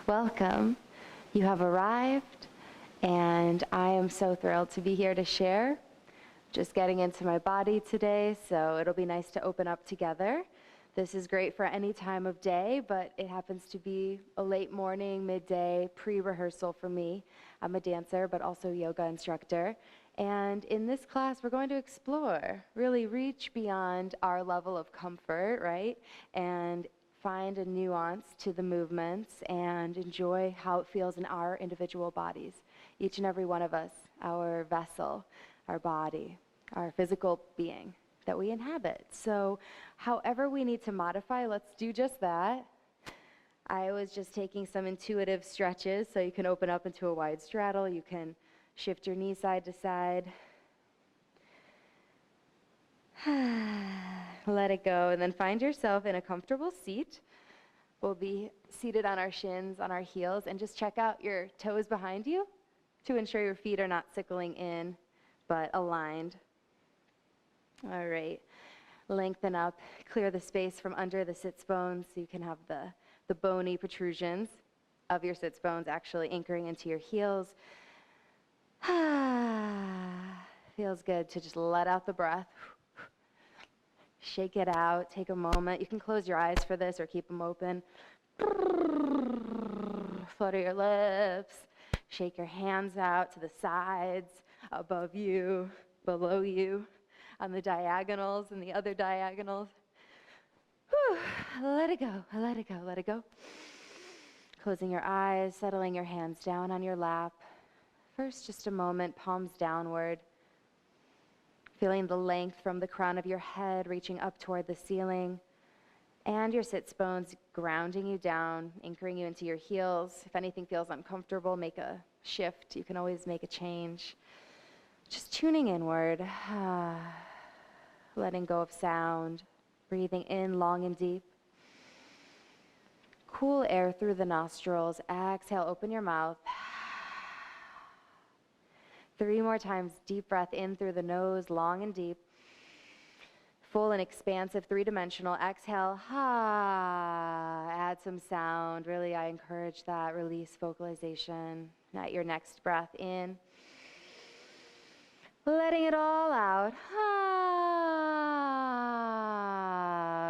Welcome. You have arrived, and I am so thrilled to be here to share. Just getting into my body today, so it'll be nice to open up together. This is great for any time of day, but it happens to be a late morning, midday, pre-rehearsal for me. I'm a dancer, but also yoga instructor. And in this class, we're going to explore, really reach beyond our level of comfort, right? And find a nuance to the movements and enjoy how it feels in our individual bodies. Each and every one of us, our vessel, our body, our physical being that we inhabit. So however we need to modify, let's do just that. I was just taking some intuitive stretches so you can open up into a wide straddle. You can shift your knee side to side. Let it go, and then find yourself in a comfortable seat. We'll be seated on our shins, on our heels, and just check out your toes behind you to ensure your feet are not sickling in, but aligned. All right, lengthen up, clear the space from under the sits bones so you can have the bony protrusions of your sits bones actually anchoring into your heels. Feels good to just let out the breath. Shake it out, take a moment. You can close your eyes for this or keep them open. Flutter your lips. Shake your hands out to the sides, above you, below you, on the diagonals and the other diagonals. Whew. Let it go, let it go, let it go. Closing your eyes, settling your hands down on your lap. First, just a moment, palms downward. Feeling the length from the crown of your head reaching up toward the ceiling, and your sits bones grounding you down, anchoring you into your heels. If anything feels uncomfortable, make a shift. You can always make a change. Just tuning inward, letting go of sound, breathing in long and deep. Cool air through the nostrils. Exhale, open your mouth. 3 more times, deep breath in through the nose, long and deep. Full and expansive, 3-dimensional. Exhale, add some sound. Really, I encourage that. Release vocalization. At your next breath in. Letting it all out.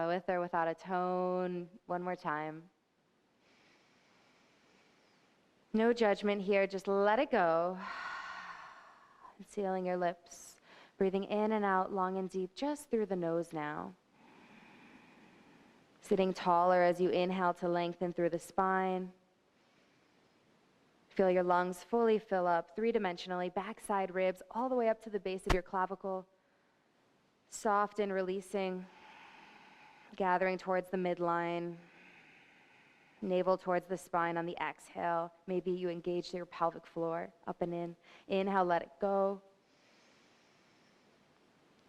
With or without a tone. One more time. No judgment here, just let it go. Sealing your lips, breathing in and out long and deep, just through the nose now. Sitting taller as you inhale to lengthen through the spine. Feel your lungs fully fill up 3-dimensionally, backside ribs all the way up to the base of your clavicle. Soft and releasing, gathering towards the midline. Navel towards the spine on the exhale. Maybe you engage your pelvic floor, up and in. Inhale, let it go.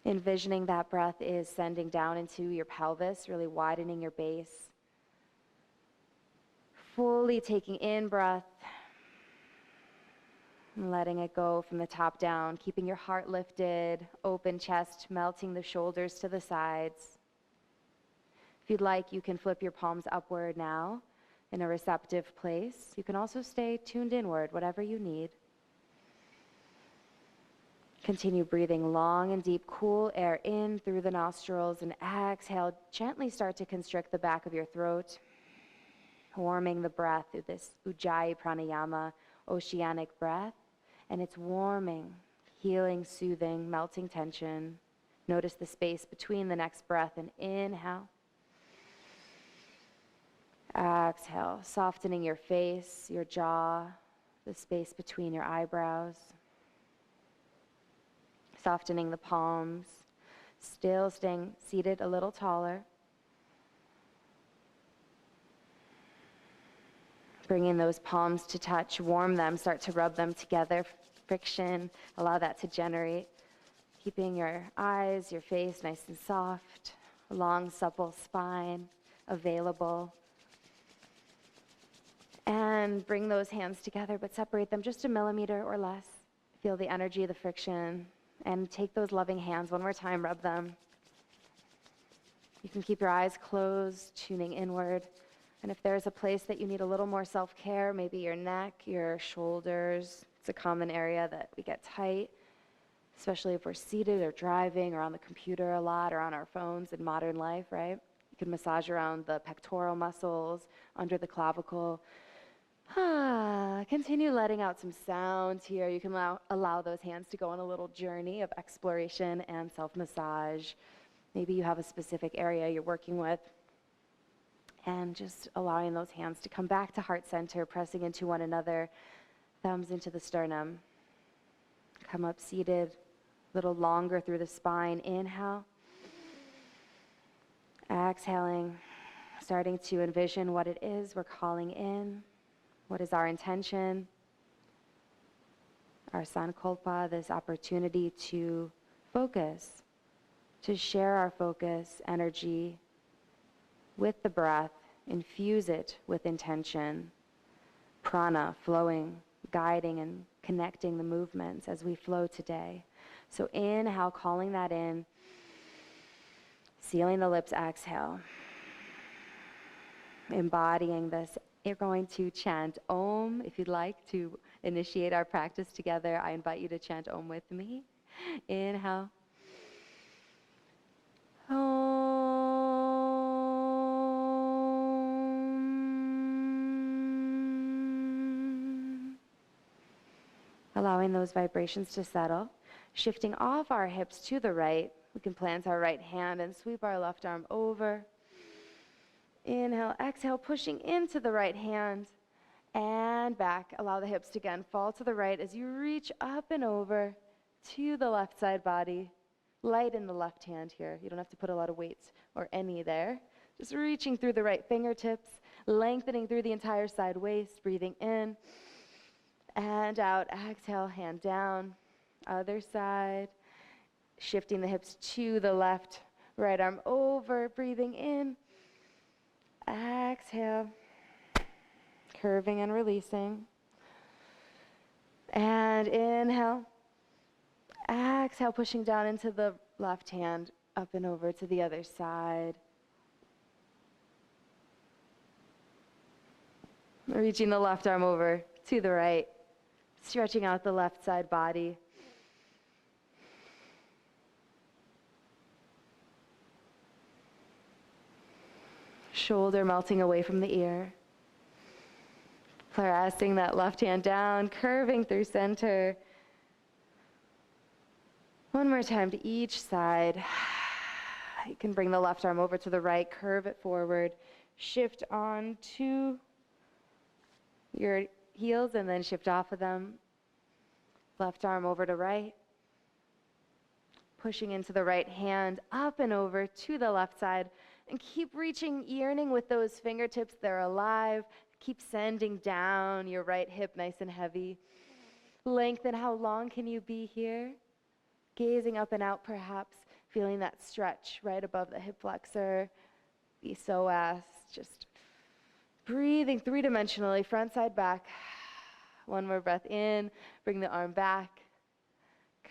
Envisioning that breath is sending down into your pelvis, really widening your base. Fully taking in breath. And letting it go from the top down, keeping your heart lifted, open chest, melting the shoulders to the sides. If you'd like, you can flip your palms upward now. In a receptive place. You can also stay tuned inward, whatever you need. Continue breathing long and deep, cool air in through the nostrils, and exhale, gently start to constrict the back of your throat, warming the breath through this Ujjayi pranayama, oceanic breath, and it's warming, healing, soothing, melting tension. Notice the space between the next breath and inhale. Exhale, softening your face, your jaw, the space between your eyebrows. Softening the palms, still staying seated a little taller. Bringing those palms to touch, warm them, start to rub them together. Friction, allow that to generate. Keeping your eyes, your face nice and soft. A long, supple spine available. And bring those hands together, but separate them just a millimeter or less. Feel the energy of the friction. And take those loving hands one more time, rub them. You can keep your eyes closed, tuning inward. And if there's a place that you need a little more self-care, maybe your neck, your shoulders, it's a common area that we get tight, especially if we're seated or driving or on the computer a lot or on our phones in modern life, right? You can massage around the pectoral muscles, under the clavicle. Continue letting out some sounds here. You can allow those hands to go on a little journey of exploration and self-massage. Maybe you have a specific area you're working with. And just allowing those hands to come back to heart center, pressing into one another, thumbs into the sternum. Come up seated, a little longer through the spine. Inhale. Exhaling, starting to envision what it is we're calling in. What is our intention? Our sankalpa, this opportunity to focus, to share our focus, energy, with the breath, infuse it with intention, prana flowing, guiding and connecting the movements as we flow today. So inhale, calling that in, sealing the lips, exhale. Embodying this, you're going to chant Om. If you'd like to initiate our practice together, I invite you to chant Om with me. Inhale. Om. Allowing those vibrations to settle. Shifting off our hips to the right. We can plant our right hand and sweep our left arm over. Inhale, exhale, pushing into the right hand and back. Allow the hips to again fall to the right as you reach up and over to the left side body. Light in the left hand here. You don't have to put a lot of weight or any there. Just reaching through the right fingertips, lengthening through the entire side waist, breathing in and out. Exhale, hand down. Other side. Shifting the hips to the left, right arm over, breathing in. Exhale. Curving and releasing. And inhale. Exhale, pushing down into the left hand, up and over to the other side. Reaching the left arm over to the right, stretching out the left side body. Shoulder melting away from the ear. Pressing that left hand down, curving through center. One more time to each side. You can bring the left arm over to the right, curve it forward, shift on to your heels and then shift off of them. Left arm over to right. Pushing into the right hand, up and over to the left side. And keep reaching, yearning with those fingertips. They're alive. Keep sending down your right hip nice and heavy. Lengthen. How long can you be here? Gazing up and out perhaps, feeling that stretch right above the hip flexor, the psoas, just breathing three-dimensionally, front, side, back. One more breath in, bring the arm back,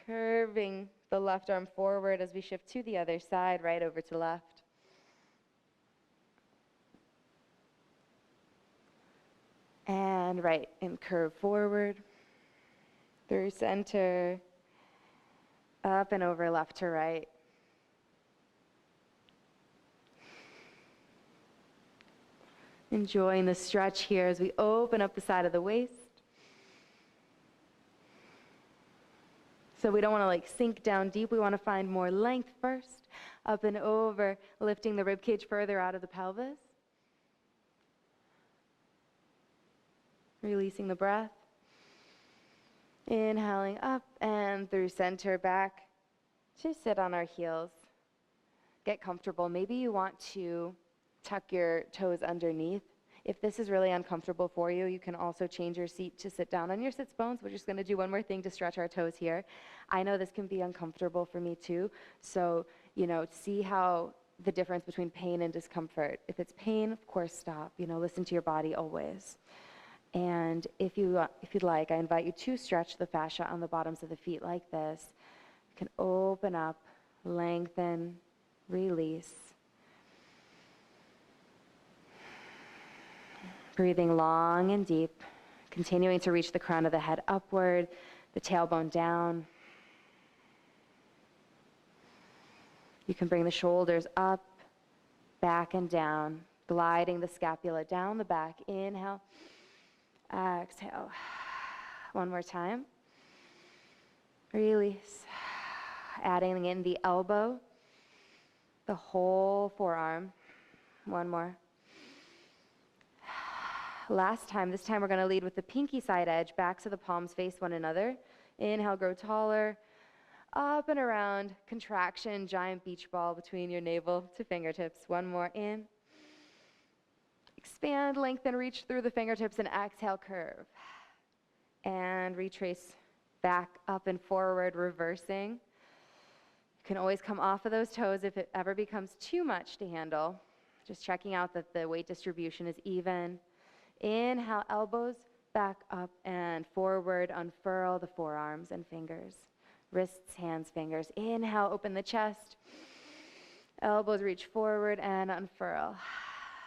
curving the left arm forward as we shift to the other side, right over to left. And right, and curve forward, through center, up and over left to right. Enjoying the stretch here as we open up the side of the waist. So we don't want to like sink down deep. We want to find more length first. Up and over, lifting the rib cage further out of the pelvis. Releasing the breath. Inhaling up and through center back to sit on our heels. Get comfortable. Maybe you want to tuck your toes underneath. If this is really uncomfortable for you, you can also change your seat to sit down on your sits bones. We're just going to do one more thing to stretch our toes here. I know this can be uncomfortable for me too. So, see how the difference between pain and discomfort. If it's pain, of course, stop. Listen to your body always. And if you'd like, I invite you to stretch the fascia on the bottoms of the feet like this. You can open up, lengthen, release. Breathing long and deep, continuing to reach the crown of the head upward, the tailbone down. You can bring the shoulders up, back and down, gliding the scapula down the back. Inhale, exhale. One more time. Release. Adding in the elbow, the whole forearm. One more. Last time, this time we're going to lead with the pinky side edge, backs of the palms face one another. Inhale, grow taller. Up and around, contraction, giant beach ball between your navel to fingertips. One more, in. Expand, lengthen, reach through the fingertips and exhale, curve. And retrace back, up and forward, reversing. You can always come off of those toes if it ever becomes too much to handle. Just checking out that the weight distribution is even. Inhale, elbows back up and forward, unfurl the forearms and fingers. Wrists, hands, fingers. Inhale, open the chest. Elbows reach forward and unfurl.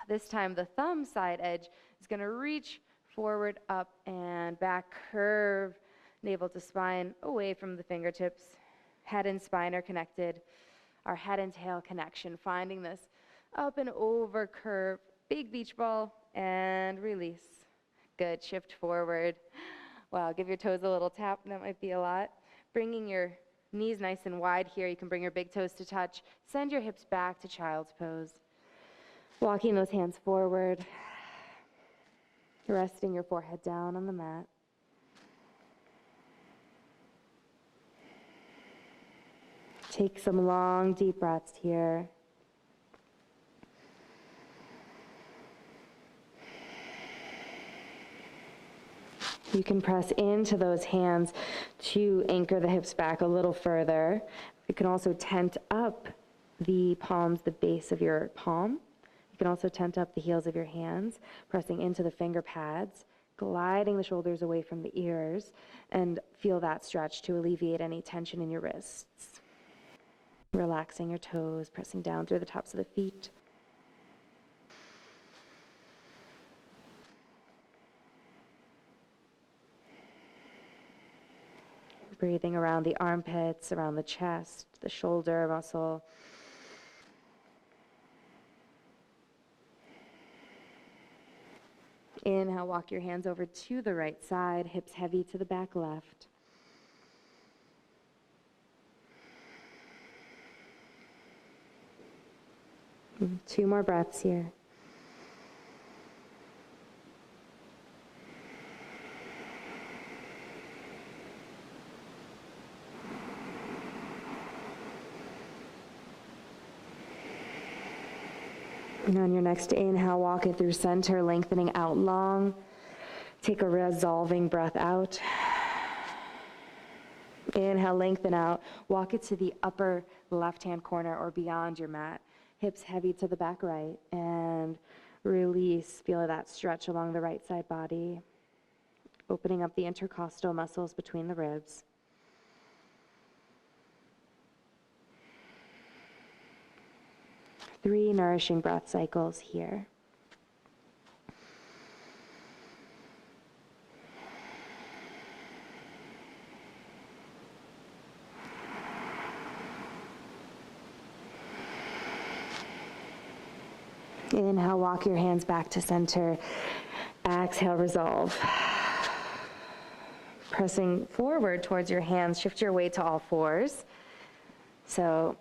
This time the thumb side edge is going to reach forward, up and back, curve, navel to spine, away from the fingertips. Head and spine are connected. Our head and tail connection, finding this up and over curve, big beach ball, and release. Good, shift forward. Wow, give your toes a little tap, that might be a lot. Bringing your knees nice and wide here. You can bring your big toes to touch. Send your hips back to child's pose. Walking those hands forward. Resting your forehead down on the mat. Take some long, deep breaths here. You can press into those hands to anchor the hips back a little further. You can also tent up the palms, the base of your palm. You can also tent up the heels of your hands, pressing into the finger pads, gliding the shoulders away from the ears, and feel that stretch to alleviate any tension in your wrists. Relaxing your toes, pressing down through the tops of the feet. Breathing around the armpits, around the chest, the shoulder muscle. Inhale, walk your hands over to the right side, hips heavy to the back left. Two more breaths here. And on your next inhale, walk it through center, lengthening out long. Take a resolving breath out. Inhale, lengthen out. Walk it to the upper left-hand corner or beyond your mat. Hips heavy to the back right. And release. Feel that stretch along the right side body. Opening up the intercostal muscles between the ribs. Three nourishing breath cycles here. Inhale, walk your hands back to center. Exhale, resolve. Pressing forward towards your hands, shift your weight to all fours. So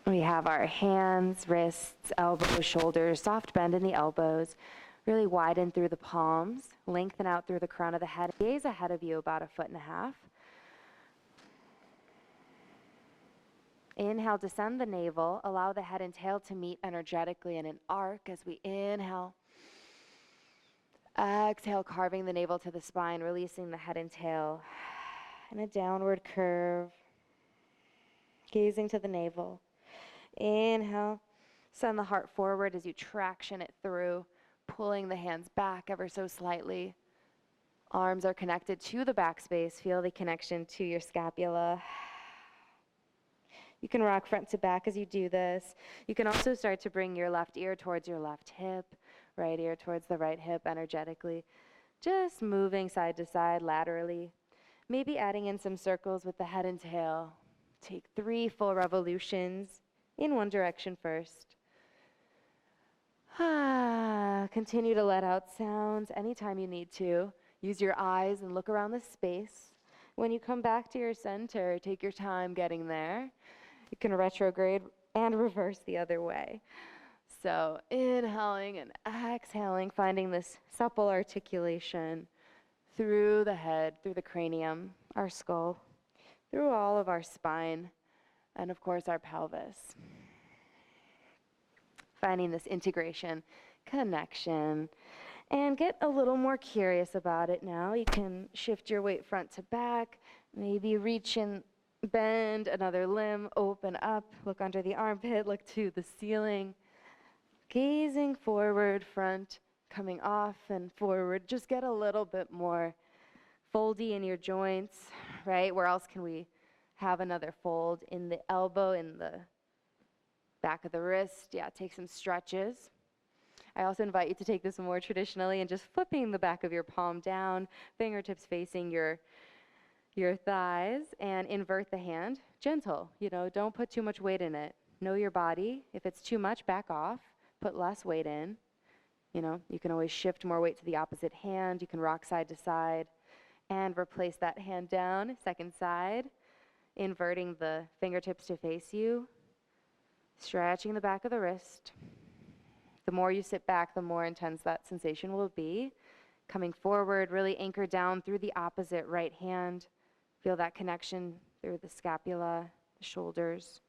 we have our hands, wrists, elbows, shoulders, soft bend in the elbows. Really widen through the palms, lengthen out through the crown of the head. Gaze ahead of you about 1.5 feet. Inhale, descend the navel. Allow the head and tail to meet energetically in an arc as we inhale. Exhale, carving the navel to the spine, releasing the head and tail. In a downward curve. Gazing to the navel. Inhale, send the heart forward as you traction it through, pulling the hands back ever so slightly. Arms are connected to the back space. Feel the connection to your scapula. You can rock front to back as you do this. You can also start to bring your left ear towards your left hip, right ear towards the right hip energetically. Just moving side to side laterally. Maybe adding in some circles with the head and tail. Take 3 full revolutions in one direction first. Continue to let out sounds anytime you need to. Use your eyes and look around the space. When you come back to your center, take your time getting there. You can retrograde and reverse the other way. So inhaling and exhaling, finding this supple articulation through the head, through the cranium, our skull, through all of our spine, and of course our pelvis. Finding this integration, connection, and get a little more curious about it now. You can shift your weight front to back, maybe reach and bend another limb, open up, look under the armpit, look to the ceiling. Gazing forward, front, coming off and forward. Just get a little bit more foldy in your joints, right? Where else can we have another fold? In the elbow, in the back of the wrist. Yeah, take some stretches. I also invite you to take this more traditionally and just flipping the back of your palm down, fingertips facing your thighs, and invert the hand. Gentle, don't put too much weight in it. Know your body. If it's too much, back off. Put less weight in. You can always shift more weight to the opposite hand. You can rock side to side and replace that hand down, second side, inverting the fingertips to face you, stretching the back of the wrist. The more you sit back, the more intense that sensation will be. Coming forward, really anchor down through the opposite right hand. Feel that connection through the scapula, the shoulders.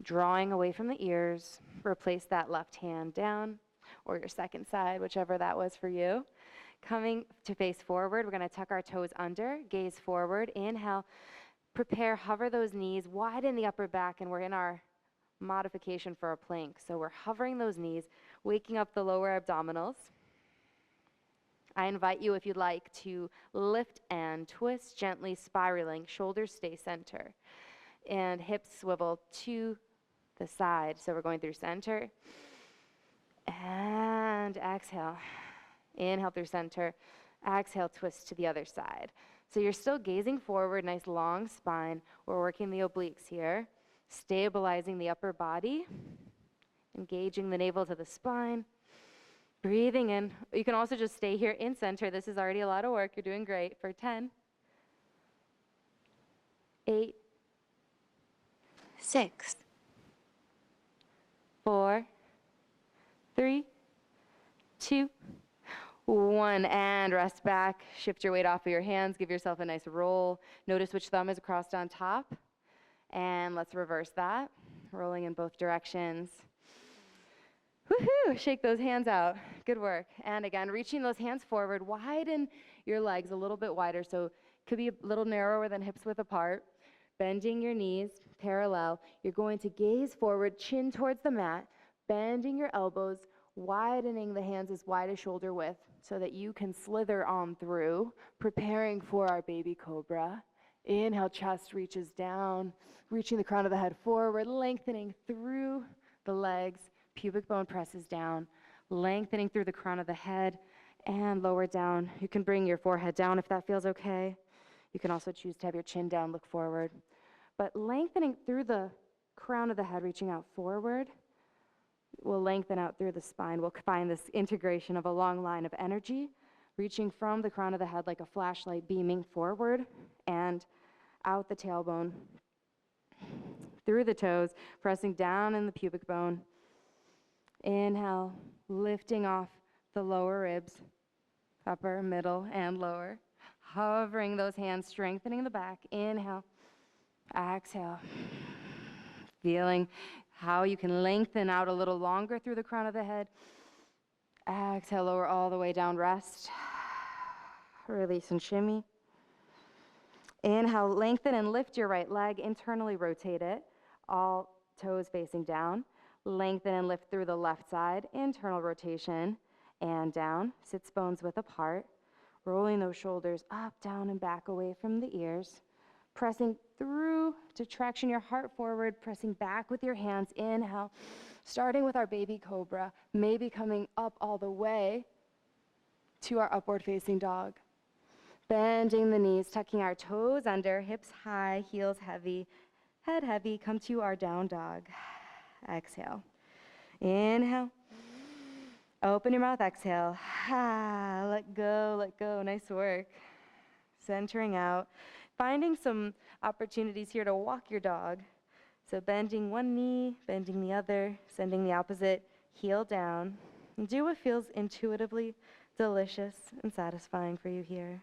Drawing away from the ears, replace that left hand down, or your second side, whichever that was for you. Coming to face forward, we're going to tuck our toes under, gaze forward, inhale, prepare, hover those knees, widen the upper back, and we're in our modification for a plank. So we're hovering those knees, waking up the lower abdominals. I invite you, if you'd like, to lift and twist, gently spiraling, shoulders stay center, and hips swivel to the side. So we're going through center and exhale. Inhale through center, exhale, twist to the other side. So you're still gazing forward, nice long spine. We're working the obliques here, stabilizing the upper body, engaging the navel to the spine, breathing in. You can also just stay here in center. This is already a lot of work. You're doing great. For 10, 8, 6, 4, 3, 2, 1, and rest back. Shift your weight off of your hands. Give yourself a nice roll. Notice which thumb is crossed on top. And let's reverse that. Rolling in both directions. Woohoo! Shake those hands out. Good work. And again, reaching those hands forward. Widen your legs a little bit wider. So it could be a little narrower than hips width apart. Bending your knees parallel. You're going to gaze forward, chin towards the mat, bending your elbows, widening the hands as wide as shoulder width so that you can slither on through, preparing for our baby cobra. Inhale, chest reaches down, reaching the crown of the head forward, lengthening through the legs, pubic bone presses down, lengthening through the crown of the head and lower down. You can bring your forehead down if that feels okay. You can also choose to have your chin down, look forward. But lengthening through the crown of the head, reaching out forward, will lengthen out through the spine. We'll find this integration of a long line of energy, reaching from the crown of the head like a flashlight, beaming forward and out the tailbone, through the toes, pressing down in the pubic bone. Inhale, lifting off the lower ribs, upper, middle, and lower. Hovering those hands, strengthening the back. Inhale, exhale. Feeling how you can lengthen out a little longer through the crown of the head. Exhale, lower all the way down, rest. Release and shimmy. Inhale, lengthen and lift your right leg, internally rotate it, all toes facing down. Lengthen and lift through the left side, internal rotation, and down. Sits bones width apart. Rolling those shoulders up, down, and back away from the ears. Pressing through to traction your heart forward, pressing back with your hands. Inhale, starting with our baby cobra, maybe coming up all the way to our upward facing dog. Bending the knees, tucking our toes under, hips high, heels heavy, head heavy. Come to our down dog. Exhale. Inhale. Open your mouth, exhale. Let go, let go. Nice work. Centering out. Finding some opportunities here to walk your dog. So bending one knee, bending the other, sending the opposite heel down. And do what feels intuitively delicious and satisfying for you here.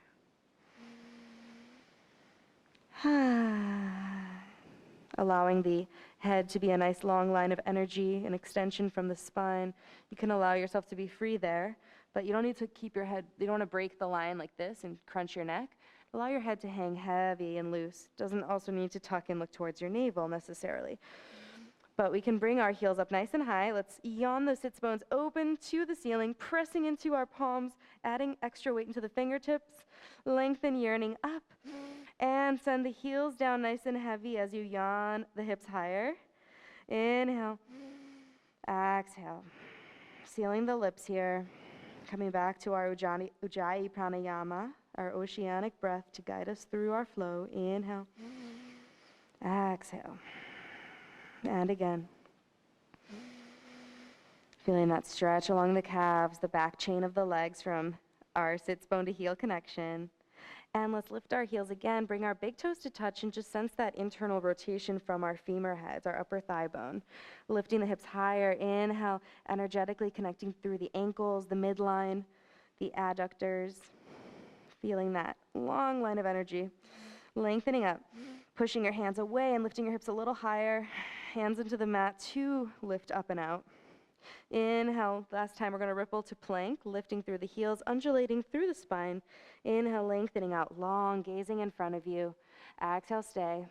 Allowing the head to be a nice long line of energy, an extension from the spine. You can allow yourself to be free there, but you don't need to keep your head, you don't want to break the line like this and crunch your neck. Allow your head to hang heavy and loose. Doesn't also need to tuck and look towards your navel necessarily. But we can bring our heels up nice and high. Let's yawn the sits bones open to the ceiling, pressing into our palms, adding extra weight into the fingertips. Lengthen, yearning up. And send the heels down nice and heavy as you yawn the hips higher. Inhale. Exhale. Sealing the lips here. Coming back to our Ujjayi pranayama, our oceanic breath to guide us through our flow. Inhale. Exhale. And again. Feeling that stretch along the calves, the back chain of the legs from our sits bone to heel connection. And let's lift our heels again, bring our big toes to touch, and just sense that internal rotation from our femur heads, our upper thigh bone. Lifting the hips higher, inhale, energetically connecting through the ankles, the midline, the adductors. Feeling that long line of energy. Lengthening up, pushing your hands away and lifting your hips a little higher. Hands into the mat to lift up and out. Inhale, last time we're going to ripple to plank, lifting through the heels, undulating through the spine. Inhale, lengthening out long, gazing in front of you. Exhale, stay.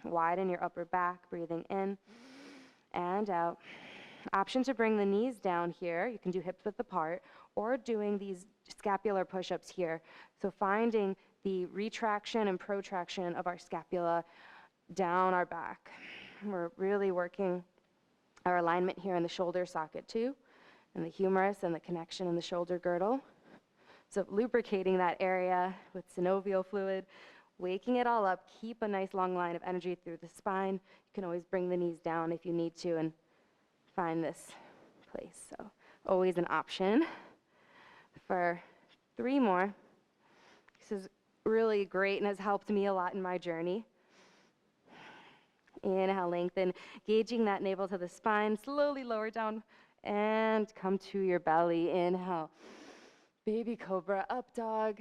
Widen your upper back, breathing in and out. Option to bring the knees down here. You can do hips width apart or doing these scapular push-ups here. So finding the retraction and protraction of our scapula down our back. We're really working our alignment here in the shoulder socket too, and the humerus and the connection in the shoulder girdle. So lubricating that area with synovial fluid, waking it all up, keep a nice long line of energy through the spine. You can always bring the knees down if you need to and find this place. So always an option. For 3 more. This is really great and has helped me a lot in my journey. Inhale, lengthen, gauging that navel to the spine, slowly lower down and come to your belly. Inhale, baby cobra, up dog,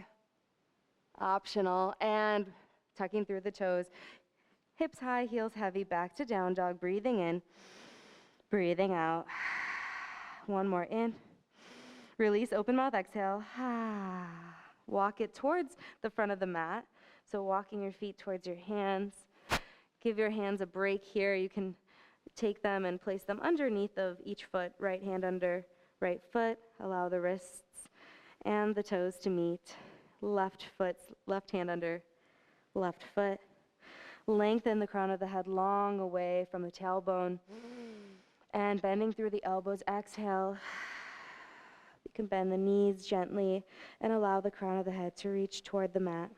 optional, and tucking through the toes. Hips high, heels heavy, back to down dog, breathing in, breathing out. One more in, release, open mouth, exhale. Walk it towards the front of the mat. So walking your feet towards your hands. Give your hands a break here. You can take them and place them underneath of each foot, right hand under right foot. Allow the wrists and the toes to meet. Left hand under left foot. Lengthen the crown of the head long away from the tailbone. And bending through the elbows, exhale. You can bend the knees gently and allow the crown of the head to reach toward the mat.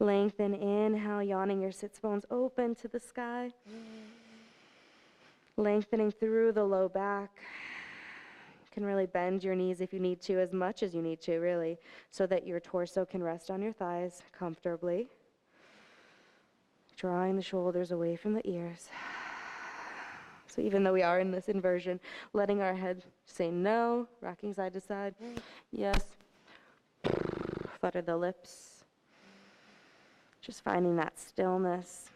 Lengthen, inhale, yawning your sits bones open to the sky. Lengthening through the low back. You can really bend your knees if you need to, as much as you need to, really, so that your torso can rest on your thighs comfortably. Drawing the shoulders away from the ears. So even though we are in this inversion, letting our head say no, rocking side to side, yes, flutter the lips. Just finding that stillness.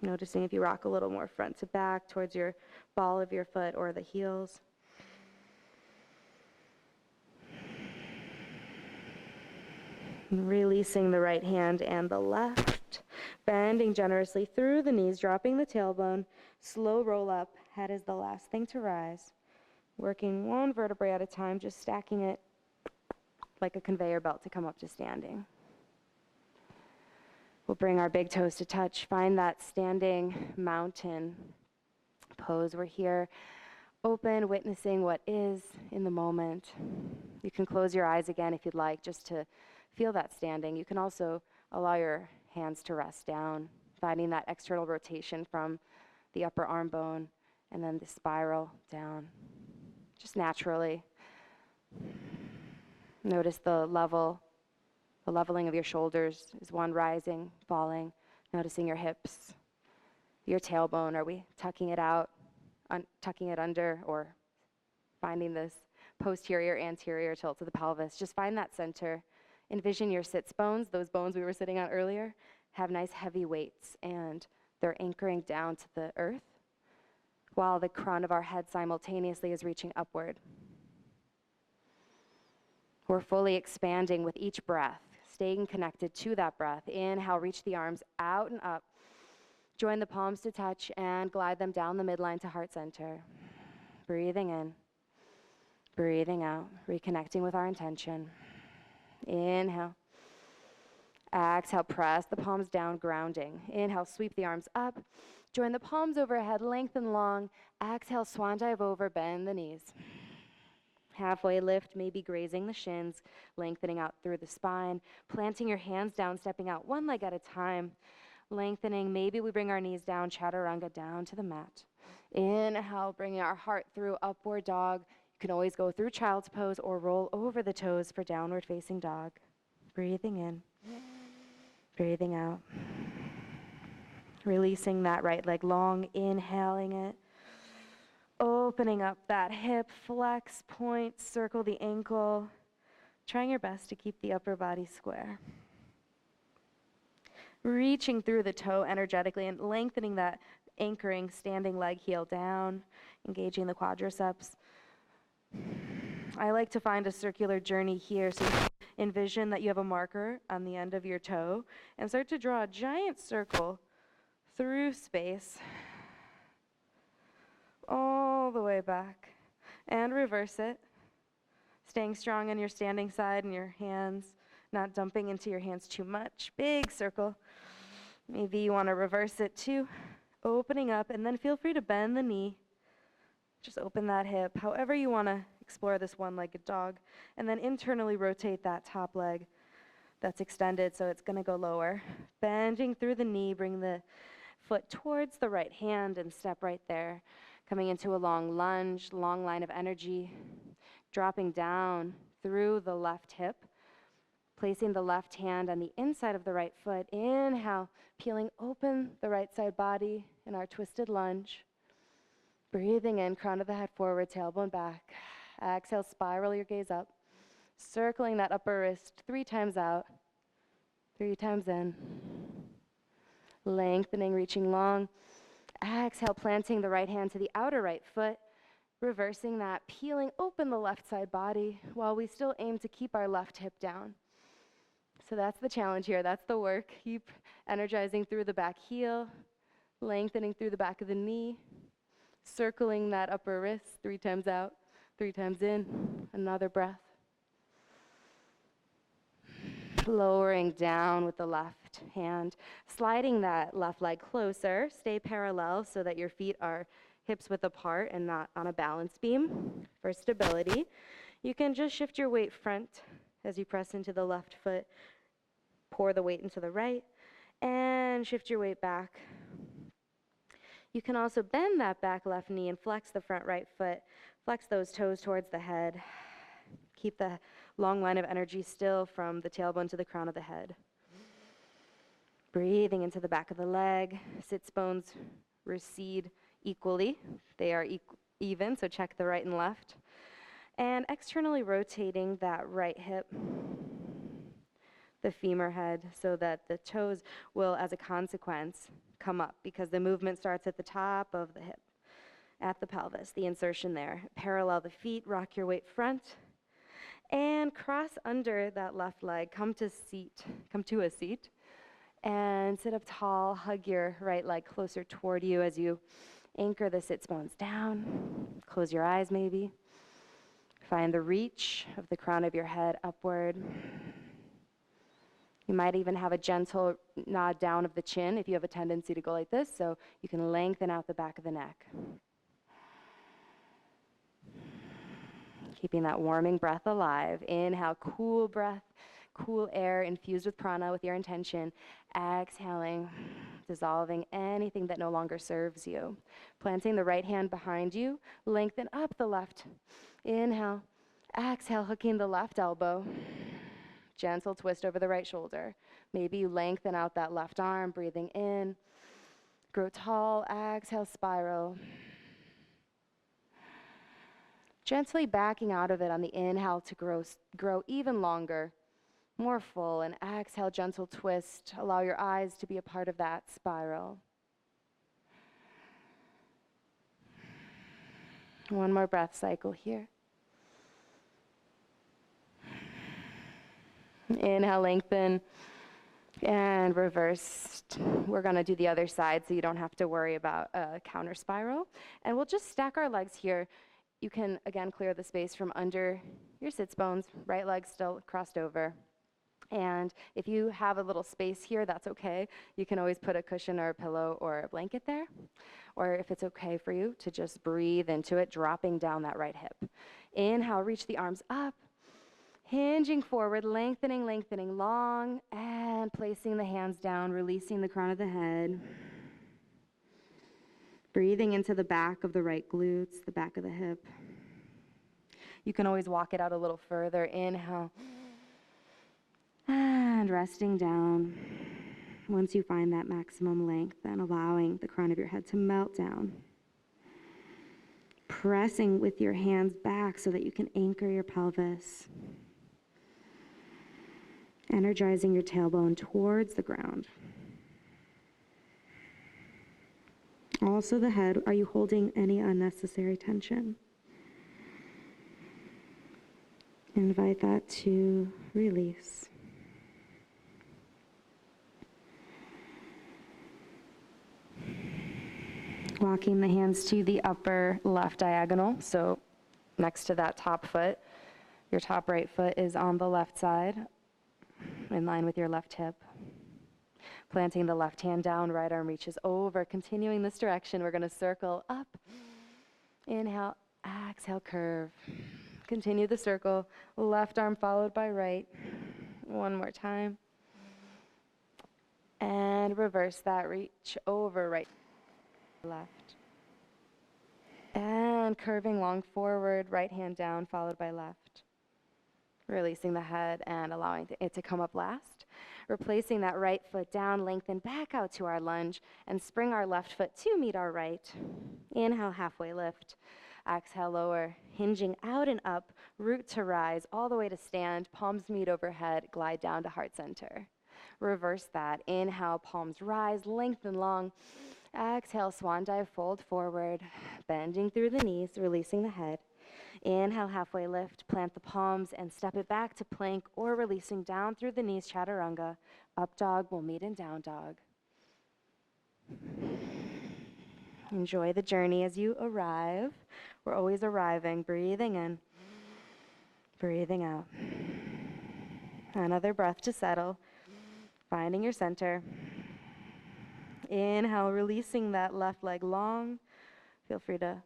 Noticing if you rock a little more front to back towards your ball of your foot or the heels. Releasing the right hand and the left. Bending generously through the knees, dropping the tailbone. Slow roll up. Head is the last thing to rise. Working one vertebrae at a time, just stacking it like a conveyor belt to come up to standing. We'll bring our big toes to touch. Find that standing mountain pose. We're here open, witnessing what is in the moment. You can close your eyes again if you'd like, just to feel that standing. You can also allow your hands to rest down, finding that external rotation from the upper arm bone and then the spiral down, just naturally. Notice the leveling of your shoulders. Is one rising, falling? Noticing your hips, your tailbone. Are we tucking it out, tucking it under, or finding this posterior, anterior tilt of the pelvis? Just find that center. Envision your sits bones, those bones we were sitting on earlier, have nice heavy weights, and they're anchoring down to the earth, while the crown of our head simultaneously is reaching upward. We're fully expanding with each breath, staying connected to that breath. Inhale, reach the arms out and up. Join the palms to touch and glide them down the midline to heart center. Breathing in, breathing out, reconnecting with our intention. Inhale. Exhale, press the palms down, grounding. Inhale, sweep the arms up. Join the palms overhead, lengthen long. Exhale, swan dive over, bend the knees. Halfway lift, maybe grazing the shins, lengthening out through the spine, planting your hands down, stepping out one leg at a time, lengthening. Maybe we bring our knees down, chaturanga, down to the mat. Inhale, bringing our heart through upward dog. You can always go through child's pose or roll over the toes for downward facing dog. Breathing in, breathing out. Releasing that right leg long, inhaling it. Opening up that hip, flex, point, circle the ankle. Trying your best to keep the upper body square. Reaching through the toe energetically and lengthening that anchoring standing leg heel down, engaging the quadriceps. I like to find a circular journey here. So envision that you have a marker on the end of your toe and start to draw a giant circle through space, all the way back, and reverse it, staying strong on your standing side and your hands, not dumping into your hands too much. Big circle. Maybe you want to reverse it too, opening up, and then feel free to bend the knee. Just open that hip, however you want to explore this one-legged dog, and then internally rotate that top leg that's extended, so it's going to go lower. Bending through the knee, bring the foot towards the right hand and step right there. Coming into a long lunge, long line of energy, dropping down through the left hip, placing the left hand on the inside of the right foot. Inhale, peeling open the right side body in our twisted lunge. Breathing in, crown of the head forward, tailbone back. Exhale, spiral your gaze up, circling that upper wrist 3 times out, 3 times in. Lengthening, reaching long. Exhale, planting the right hand to the outer right foot, reversing that, peeling open the left side body while we still aim to keep our left hip down. So that's the challenge here. That's the work. Keep energizing through the back heel, lengthening through the back of the knee, circling that upper wrist 3 times out, 3 times in. Another breath. Lowering down with the left hand, sliding that left leg closer. Stay parallel so that your feet are hips width apart and not on a balance beam. For stability, you can just shift your weight front as you press into the left foot. Pour the weight into the right and shift your weight back. You can also bend that back left knee and flex the front right foot. Flex those toes towards the head. Keep the long line of energy still from the tailbone to the crown of the head. Breathing into the back of the leg. Sits bones recede equally. They are even, so check the right and left. And externally rotating that right hip, the femur head, so that the toes will, as a consequence, come up because the movement starts at the top of the hip, at the pelvis, the insertion there. Parallel the feet, rock your weight front. And cross under that left leg, come to a seat, and sit up tall, hug your right leg closer toward you as you anchor the sits bones down. Close your eyes maybe. Find the reach of the crown of your head upward. You might even have a gentle nod down of the chin if you have a tendency to go like this, so you can lengthen out the back of the neck. Keeping that warming breath alive. Inhale, cool breath, cool air infused with prana with your intention. Exhaling, dissolving anything that no longer serves you. Planting the right hand behind you, lengthen up the left. Inhale, exhale, hooking the left elbow. Gentle twist over the right shoulder. Maybe you lengthen out that left arm, breathing in. Grow tall, exhale, spiral. Gently backing out of it on the inhale to grow even longer, more full, and exhale, gentle twist. Allow your eyes to be a part of that spiral. One more breath cycle here. Inhale, lengthen, and reversed. We're going to do the other side so you don't have to worry about a counter spiral. And we'll just stack our legs here. You can, again, clear the space from under your sits bones, right leg still crossed over. And if you have a little space here, that's okay. You can always put a cushion or a pillow or a blanket there. Or if it's okay for you to just breathe into it, dropping down that right hip. Inhale, reach the arms up. Hinging forward, lengthening, lengthening long, and placing the hands down, releasing the crown of the head. Breathing into the back of the right glutes, the back of the hip. You can always walk it out a little further. Inhale. And resting down. Once you find that maximum length, then allowing the crown of your head to melt down. Pressing with your hands back so that you can anchor your pelvis. Energizing your tailbone towards the ground. Also the head, are you holding any unnecessary tension? Invite that to release. Walking the hands to the upper left diagonal, so next to that top foot. Your top right foot is on the left side, in line with your left hip. Planting the left hand down, right arm reaches over. Continuing this direction, we're going to circle up. Inhale, exhale, curve. Continue the circle. Left arm followed by right. One more time. And reverse that. Reach over, right, left. And curving long forward, right hand down, followed by left. Releasing the head and allowing it to come up last. Replacing that right foot down, lengthen back out to our lunge, and spring our left foot to meet our right. Inhale, halfway lift. Exhale, lower, hinging out and up, root to rise, all the way to stand, palms meet overhead, glide down to heart center. Reverse that. Inhale, palms rise, lengthen long. Exhale, swan dive, fold forward, bending through the knees, releasing the head. Inhale, halfway lift, plant the palms and step it back to plank or releasing down through the knees, chaturanga. Up dog will meet in down dog. Enjoy the journey as you arrive. We're always arriving, breathing in, breathing out. Another breath to settle, finding your center. Inhale, releasing that left leg long. Feel free to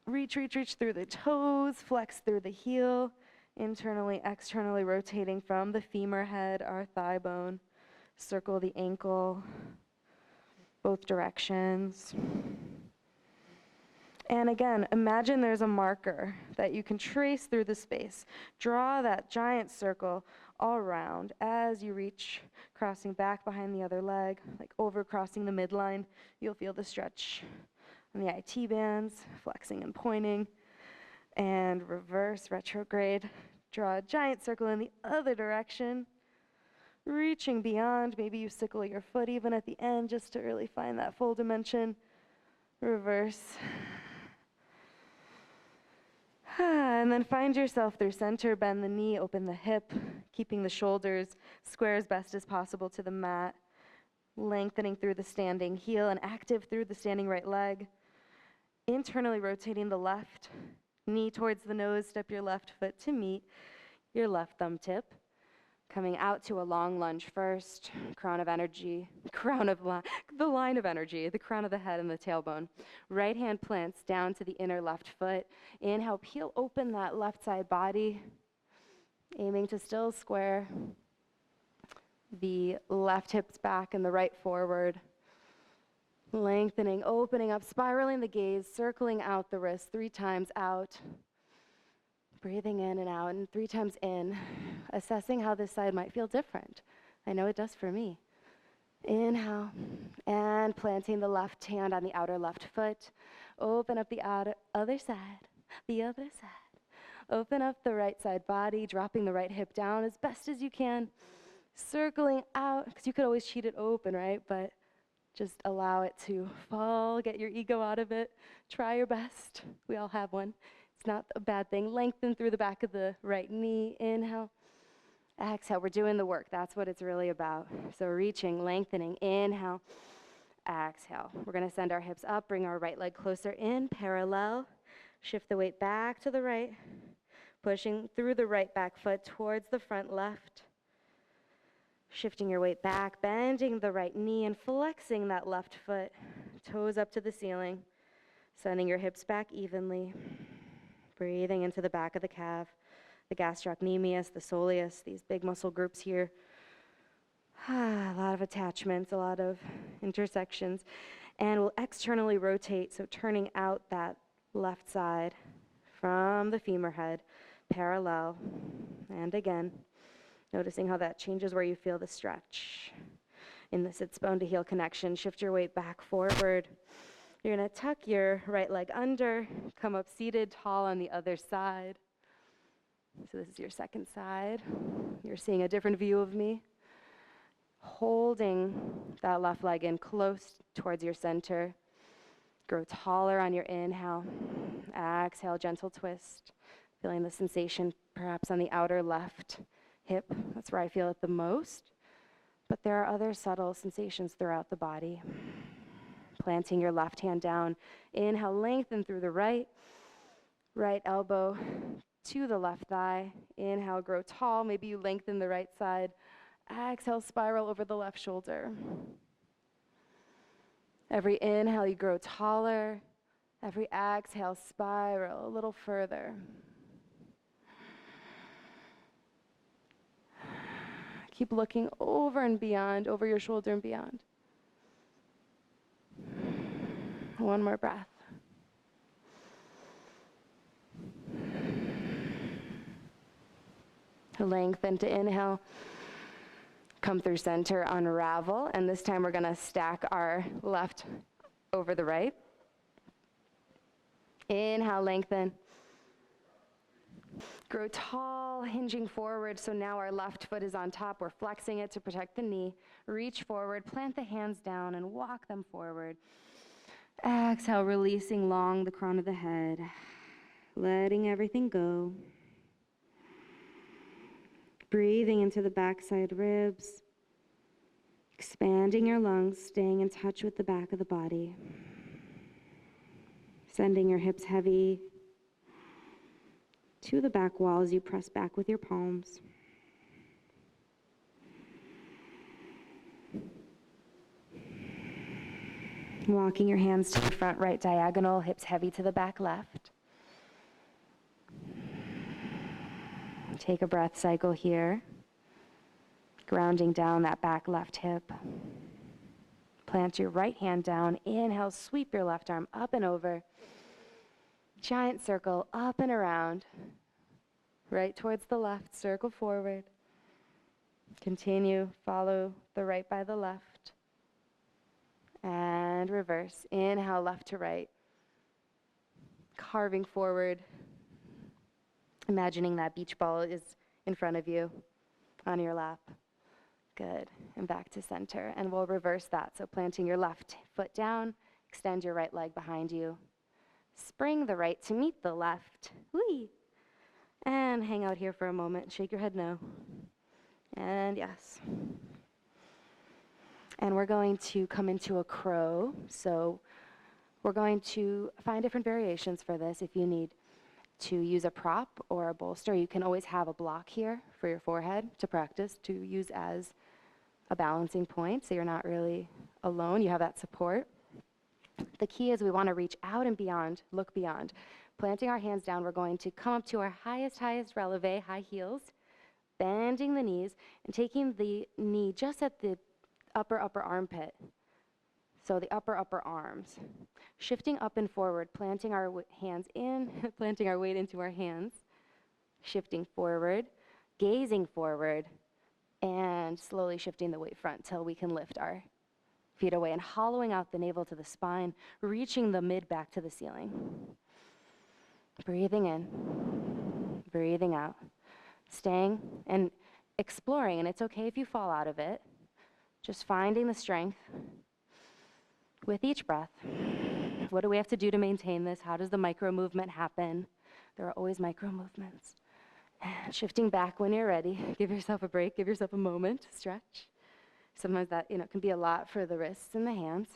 reach through the toes, flex through the heel, internally, externally rotating from the femur head, our thigh bone. Circle the ankle, both directions. And again, imagine there's a marker that you can trace through the space. Draw that giant circle all around as you reach, crossing back behind the other leg, like over crossing the midline. You'll feel the stretch on the IT bands, flexing and pointing. And reverse, retrograde. Draw a giant circle in the other direction. Reaching beyond, maybe you sickle your foot even at the end just to really find that full dimension. Reverse. And then find yourself through center, bend the knee, open the hip, keeping the shoulders square as best as possible to the mat, lengthening through the standing heel and active through the standing right leg. Internally rotating the left knee towards the nose, step your left foot to meet your left thumb tip. Coming out to a long lunge first, crown of energy, the line of energy, the crown of the head and the tailbone. Right hand plants down to the inner left foot. Inhale, peel open that left side body, aiming to still square. The left hips back and the right forward. Lengthening, opening up, spiraling the gaze, circling out the wrist 3 times out. Breathing in and out, and 3 times in, assessing how this side might feel different. I know it does for me. Inhale, and planting the left hand on the outer left foot. Open up the other side, the other side. Open up the right side body, dropping the right hip down as best as you can. Circling out, because you could always cheat it open, right? But just allow it to fall, get your ego out of it. Try your best. We all have one. It's not a bad thing. Lengthen through the back of the right knee. Inhale. Exhale. We're doing the work. That's what it's really about. So reaching, lengthening. Inhale. Exhale. We're going to send our hips up. Bring our right leg closer in. Parallel. Shift the weight back to the right. Pushing through the right back foot towards the front left. Shifting your weight back. Bending the right knee and flexing that left foot. Toes up to the ceiling. Sending your hips back evenly. Breathing into the back of the calf, the gastrocnemius, the soleus, these big muscle groups here. A lot of attachments, a lot of intersections. And we'll externally rotate, so turning out that left side from the femur head, parallel. And again, noticing how that changes where you feel the stretch. In the sits bone to heel connection, shift your weight back forward. You're going to tuck your right leg under, come up seated tall on the other side. So this is your second side. You're seeing a different view of me. Holding that left leg in close towards your center. Grow taller on your inhale. Exhale, gentle twist. Feeling the sensation perhaps on the outer left hip. That's where I feel it the most. But there are other subtle sensations throughout the body. Planting your left hand down. Inhale, lengthen through the right. Right elbow to the left thigh. Inhale, grow tall. Maybe you lengthen the right side. Exhale, spiral over the left shoulder. Every inhale, you grow taller. Every exhale, spiral a little further. Keep looking over and beyond, over your shoulder and beyond. One more breath. Lengthen to inhale. Come through center, unravel, and this time we're going to stack our left over the right. Inhale, lengthen. Grow tall, hinging forward, so now our left foot is on top. We're flexing it to protect the knee. Reach forward, plant the hands down, and walk them forward. Exhale, releasing long the crown of the head, letting everything go. Breathing into the backside ribs, expanding your lungs, staying in touch with the back of the body. Sending your hips heavy to the back wall as you press back with your palms. Walking your hands to the front right diagonal, hips heavy to the back left. Take a breath cycle here. Grounding down that back left hip. Plant your right hand down. Inhale, sweep your left arm up and over. Giant circle up and around. Right towards the left, circle forward. Continue, follow the right by the left. And reverse. Inhale, left to right. Carving forward. Imagining that beach ball is in front of you, on your lap. Good. And back to center. And we'll reverse that. So planting your left foot down, extend your right leg behind you. Spring the right to meet the left. Whee! And hang out here for a moment. Shake your head no. And yes. And we're going to come into a crow. So we're going to find different variations for this if you need. to use a prop or a bolster. You can always have a block here for your forehead to practice, to use as a balancing point, so you're not really alone. You have that support. The key is we want to reach out and beyond, look beyond. Planting our hands down, we're going to come up to our highest releve, high heels, bending the knees, and taking the knee just at the upper armpit. So the upper arms. Shifting up and forward, planting our hands in, planting our weight into our hands, shifting forward, gazing forward, and slowly shifting the weight front till we can lift our feet away and hollowing out the navel to the spine, reaching the mid back to the ceiling. Breathing in, breathing out, staying and exploring, and it's okay if you fall out of it, just finding the strength with each breath. What do we have to do to maintain this? How does the micro movement happen? There are always micro movements. And shifting back when you're ready. Give yourself a break, give yourself a moment to stretch. Sometimes that can be a lot for the wrists and the hands.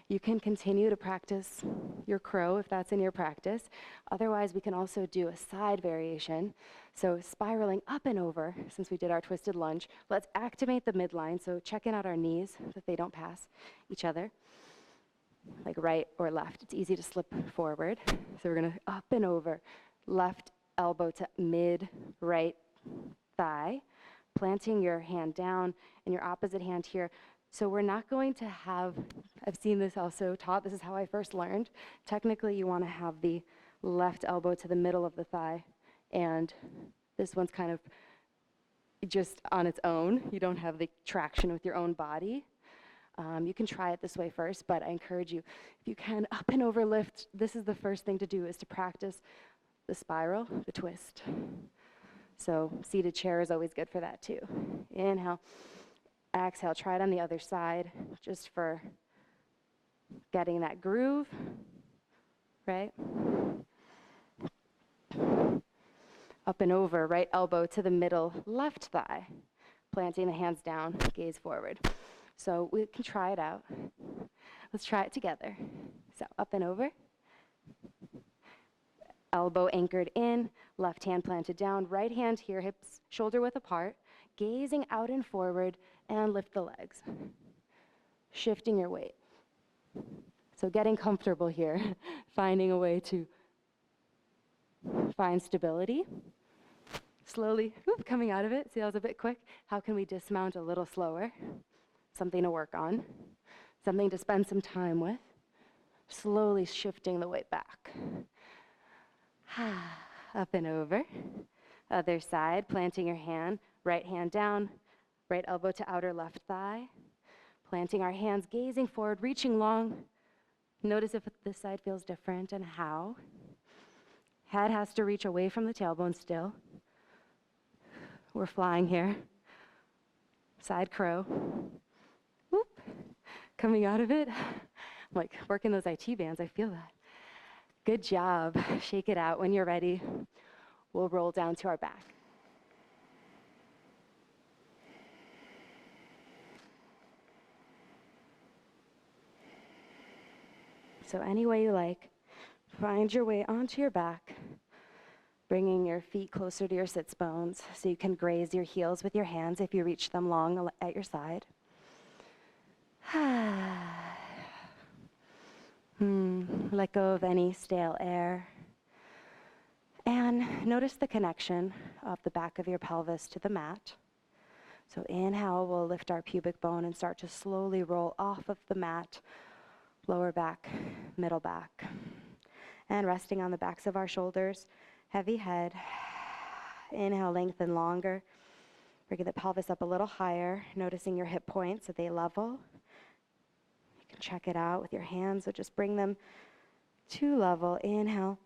You can continue to practice your crow if that's in your practice. Otherwise, we can also do a side variation. So spiraling up and over, since we did our twisted lunge, let's activate the midline. So checking out our knees, that they don't pass each other, like right or left. It's easy to slip forward. So we're gonna up and over, left elbow to mid, right thigh, planting your hand down and your opposite hand here. So we're not going to have, I've seen this also taught, this is how I first learned. Technically, you want to have the left elbow to the middle of the thigh, and this one's kind of just on its own. You don't have the traction with your own body. You can try it this way first, but I encourage you, if you can, up and over lift, this is the first thing to do, is to practice the spiral, the twist. So seated chair is always good for that too. Inhale. Exhale, try it on the other side, just for getting that groove, right? Up and over, right elbow to the middle, left thigh, planting the hands down, gaze forward. So we can try it out. Let's try it together. So up and over, elbow anchored in, left hand planted down, right hand here, hips shoulder width apart, gazing out and forward, and lift the legs. Shifting your weight. So getting comfortable here, finding a way to find stability. Slowly, coming out of it. See, that was a bit quick. How can we dismount a little slower? Something to work on. Something to spend some time with. Slowly shifting the weight back. Up and over. Other side, planting your hand, right hand down, right elbow to outer left thigh. Planting our hands, gazing forward, reaching long. Notice if this side feels different and how. Head has to reach away from the tailbone still. We're flying here. Side crow. Whoop. Coming out of it. I'm like working those IT bands, I feel that. Good job. Shake it out. When you're ready, we'll roll down to our back. So any way you like, find your way onto your back, bringing your feet closer to your sits bones so you can graze your heels with your hands if you reach them long at your side. Let go of any stale air. And notice the connection of the back of your pelvis to the mat. So inhale, we'll lift our pubic bone and start to slowly roll off of the mat, lower back, middle back. And resting on the backs of our shoulders, heavy head. Inhale, lengthen longer. Bring the pelvis up a little higher, noticing your hip points so they level. You can check it out with your hands, so just bring them to level. Inhale,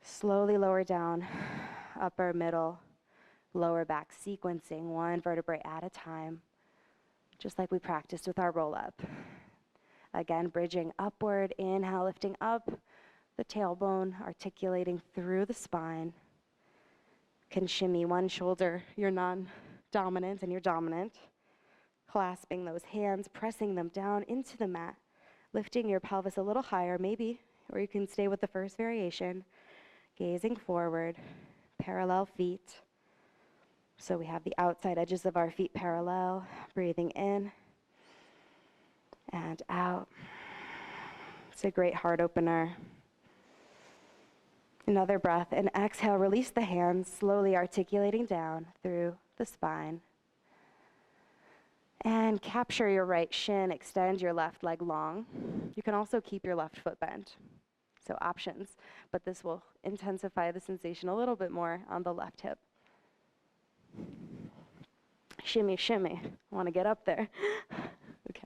slowly lower down, upper, middle, lower back, sequencing one vertebrae at a time, just like we practiced with our roll-up. Again, bridging upward, inhale, lifting up the tailbone, articulating through the spine. Can shimmy one shoulder, your non-dominant and your dominant. Clasping those hands, pressing them down into the mat, lifting your pelvis a little higher maybe, or you can stay with the first variation. Gazing forward, parallel feet. So we have the outside edges of our feet parallel, breathing in and out. It's a great heart opener. Another breath, and exhale, release the hands, slowly articulating down through the spine. And capture your right shin, extend your left leg long. You can also keep your left foot bent. So options, but this will intensify the sensation a little bit more on the left hip. Shimmy, shimmy. I want to get up there. Okay.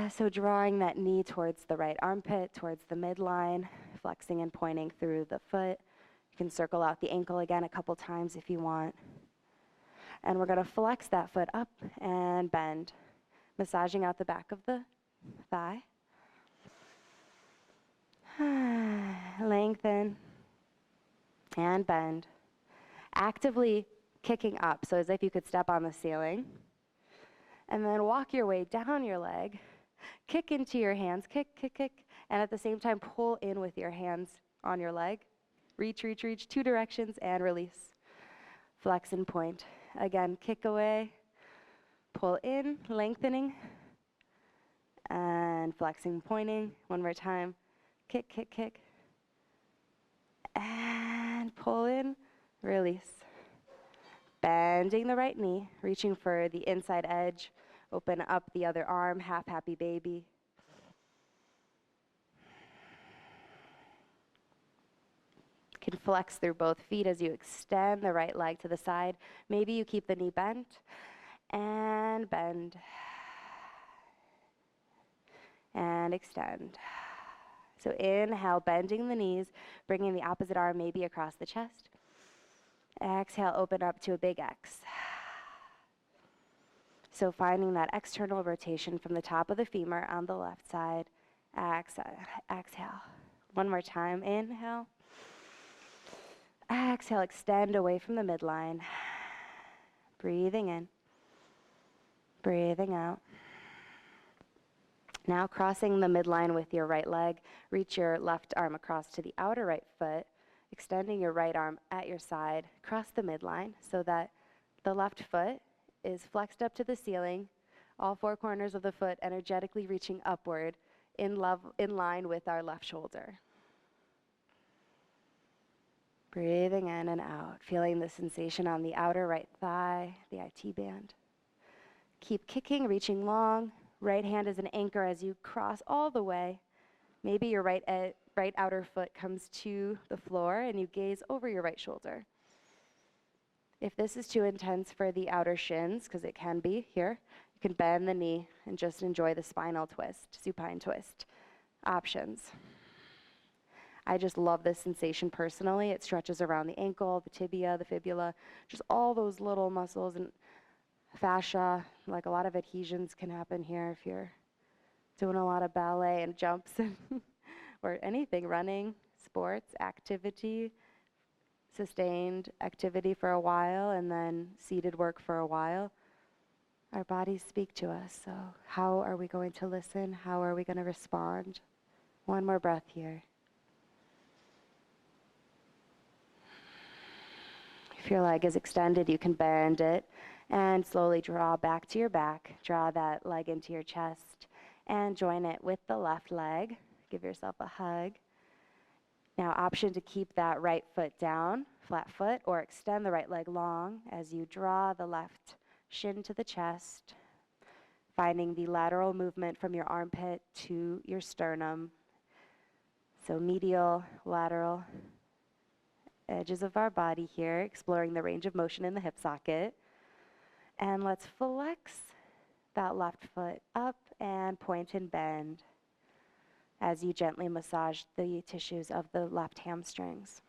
So drawing that knee towards the right armpit, towards the midline, flexing and pointing through the foot. You can circle out the ankle again a couple times if you want. And we're going to flex that foot up and bend, massaging out the back of the thigh. Lengthen and bend. Actively kicking up, so as if you could step on the ceiling. And then walk your way down your leg. Kick into your hands, kick, kick, kick. And at the same time, pull in with your hands on your leg. Reach, reach, reach, 2 directions and release. Flex and point. Again, kick away, pull in, lengthening, and flexing, pointing. One more time. Kick, kick, kick. And pull in, release. Bending the right knee, reaching for the inside edge. Open up the other arm, half happy baby. You can flex through both feet as you extend the right leg to the side. Maybe you keep the knee bent and bend and extend. So inhale, bending the knees, bringing the opposite arm maybe across the chest. Exhale, open up to a big X. So finding that external rotation from the top of the femur on the left side. Exhale. One more time. Inhale. Exhale, extend away from the midline. Breathing in. Breathing out. Now crossing the midline with your right leg, reach your left arm across to the outer right foot, extending your right arm at your side, cross the midline so that the left foot is flexed up to the ceiling, all 4 corners of the foot energetically reaching upward in line with our left shoulder. Breathing in and out, feeling the sensation on the outer right thigh, the IT band. Keep kicking, reaching long. Right hand is an anchor as you cross all the way. Maybe your right outer foot comes to the floor and you gaze over your right shoulder. If this is too intense for the outer shins, because it can be here, you can bend the knee and just enjoy the spinal twist, supine twist. Options. I just love this sensation personally. It stretches around the ankle, the tibia, the fibula, just all those little muscles and fascia. Like a lot of adhesions can happen here if you're doing a lot of ballet and jumps or anything, running, sports, activity, sustained activity for a while and then seated work for a while. Our bodies speak to us, so how are we going to listen? How are we going to respond? One more breath here. If your leg is extended, you can bend it and slowly draw back to your back. Draw that leg into your chest and join it with the left leg. Give yourself a hug. Now, option to keep that right foot down, flat foot, or extend the right leg long as you draw the left shin to the chest, finding the lateral movement from your armpit to your sternum. So medial, lateral edges of our body here, exploring the range of motion in the hip socket. And let's flex that left foot up and point and bend as you gently massage the tissues of the left hamstrings.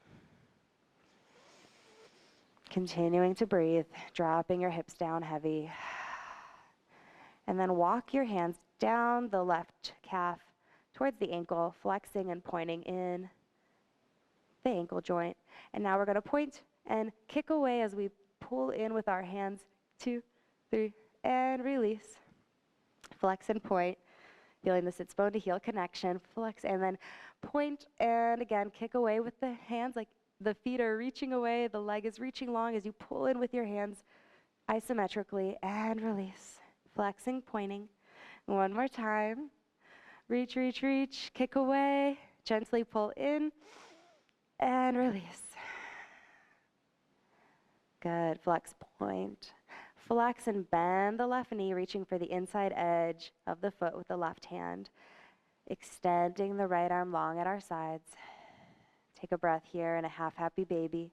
Continuing to breathe, dropping your hips down heavy. And then walk your hands down the left calf towards the ankle, flexing and pointing in the ankle joint. And now we're going to point and kick away as we pull in with our hands. 2, 3, and release. Flex and point. Feeling the sits bone to heel connection. Flex and then Point, and again, kick away with the hands, like the feet are reaching away, the leg is reaching long as you pull in with your hands isometrically, and release. Flexing, pointing. One more time. Reach, reach, reach, kick away, gently pull in, and release. Good, flex, point. Flex and bend the left knee, reaching for the inside edge of the foot with the left hand. Extending the right arm long at our sides. Take a breath here in a half happy baby.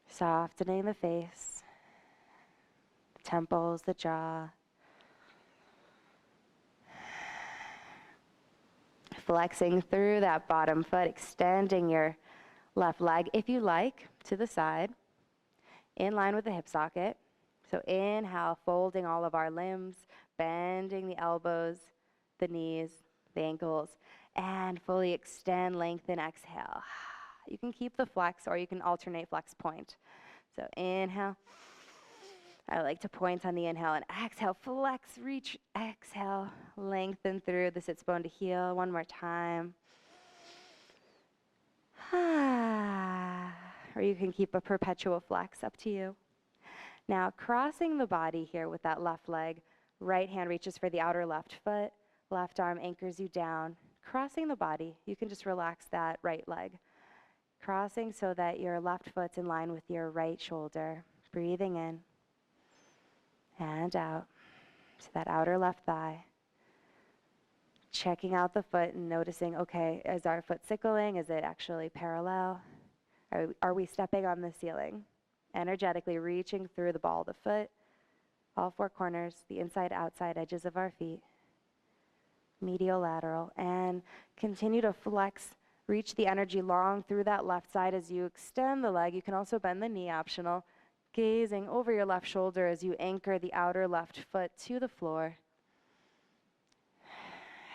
Softening the face, the temples, the jaw. Flexing through that bottom foot, extending your left leg, if you like, to the side, in line with the hip socket. So inhale, folding all of our limbs, bending the elbows, the knees, the ankles, and fully extend, lengthen, exhale. You can keep the flex or you can alternate flex point. So inhale. I like to point on the inhale and exhale, flex, reach, exhale, lengthen through the sits bone to heel. One more time. Or you can keep a perpetual flex, up to you. Now crossing the body here with that left leg, right hand reaches for the outer left foot, left arm anchors you down. Crossing the body, you can just relax that right leg. Crossing so that your left foot's in line with your right shoulder. Breathing in and out to that outer left thigh. Checking out the foot and noticing, okay, is our foot sickling? Is it actually parallel? Are we stepping on the ceiling? Energetically reaching through the ball of the foot, all four corners, the inside, outside edges of our feet, medial, lateral, and continue to flex. Reach the energy long through that left side as you extend the leg. You can also bend the knee, optional. Gazing over your left shoulder as you anchor the outer left foot to the floor.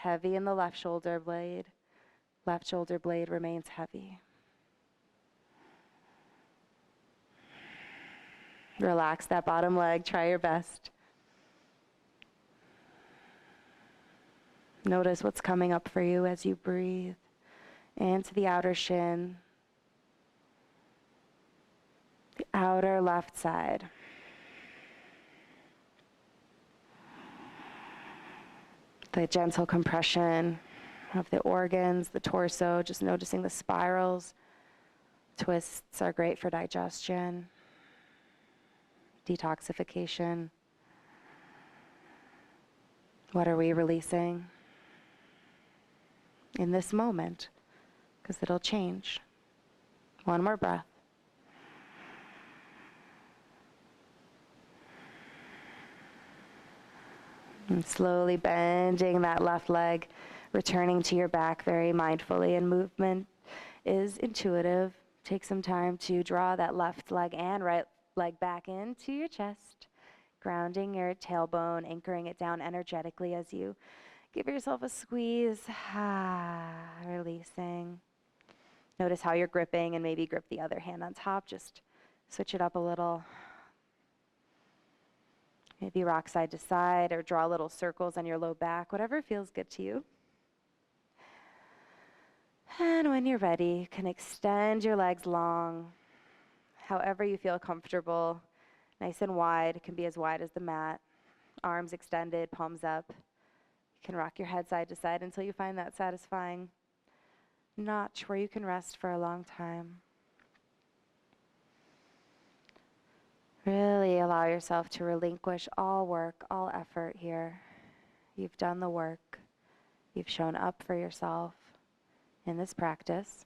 Heavy in the left shoulder blade. Left shoulder blade remains heavy. Relax that bottom leg. Try your best. Notice what's coming up for you as you breathe into the outer shin, the outer left side. The gentle compression of the organs, the torso, just noticing the spirals. Twists are great for digestion, detoxification. What are we releasing in this moment? Because it'll change. One more breath. And slowly bending that left leg, returning to your back very mindfully, and movement is intuitive. Take some time to draw that left leg and right leg back into your chest, grounding your tailbone, anchoring it down energetically as you give yourself a squeeze, releasing. Notice how you're gripping, and maybe grip the other hand on top. Just switch it up a little. Maybe rock side to side or draw little circles on your low back, whatever feels good to you. And when you're ready, you can extend your legs long, however you feel comfortable, nice and wide. It can be as wide as the mat. Arms extended, palms up. You can rock your head side to side until you find that satisfying notch where you can rest for a long time. Really allow yourself to relinquish all work, all effort here. You've done the work. You've shown up for yourself in this practice,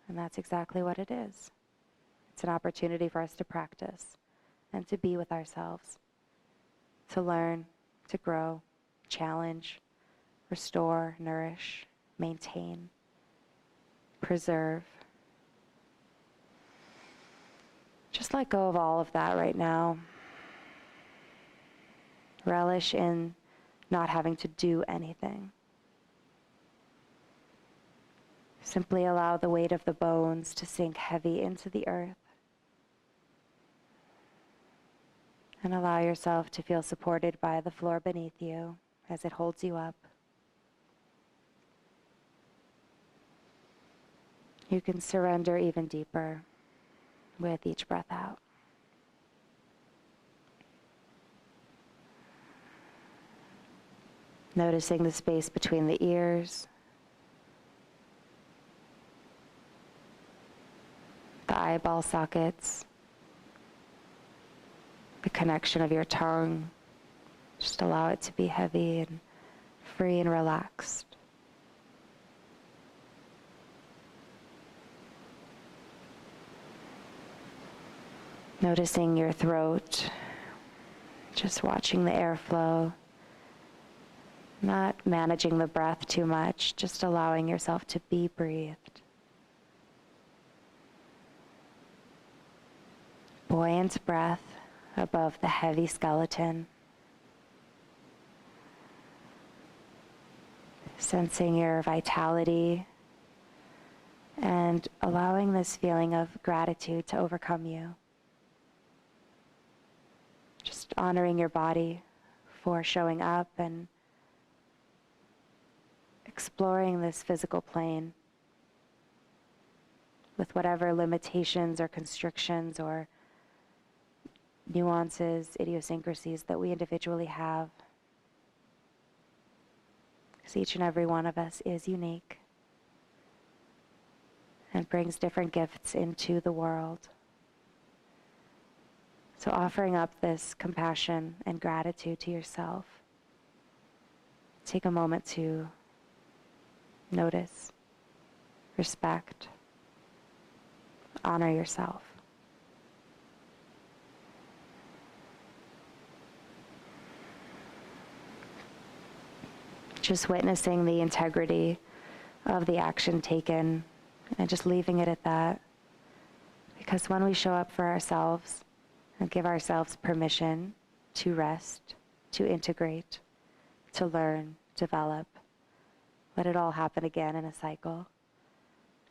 and that's exactly what it is. It's an opportunity for us to practice and to be with ourselves, to learn, to grow, challenge, restore, nourish, maintain, preserve. Just let go of all of that right now. Relish in not having to do anything. Simply allow the weight of the bones to sink heavy into the earth. And allow yourself to feel supported by the floor beneath you as it holds you up. You can surrender even deeper with each breath out. Noticing the space between the ears, the eyeball sockets, the connection of your tongue. Just allow it to be heavy and free and relaxed. Noticing your throat, just watching the airflow, not managing the breath too much, just allowing yourself to be breathed. Buoyant breath above the heavy skeleton. Sensing your vitality and allowing this feeling of gratitude to overcome you. Just honoring your body for showing up and exploring this physical plane with whatever limitations or constrictions or nuances, idiosyncrasies that we individually have. Because each and every one of us is unique and brings different gifts into the world. So offering up this compassion and gratitude to yourself, take a moment to notice, respect, honor yourself. Just witnessing the integrity of the action taken and just leaving it at that. Because when we show up for ourselves and give ourselves permission to rest, to integrate, to learn, develop, let it all happen again in a cycle,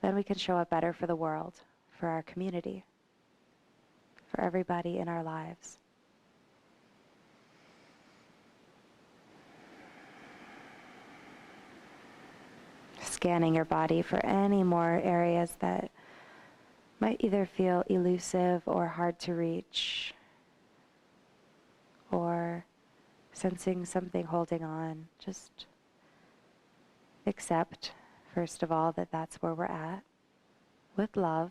then we can show up better for the world, for our community, for everybody in our lives. Scanning your body for any more areas that might either feel elusive or hard to reach, or sensing something holding on. Just accept, first of all, that that's where we're at, with love,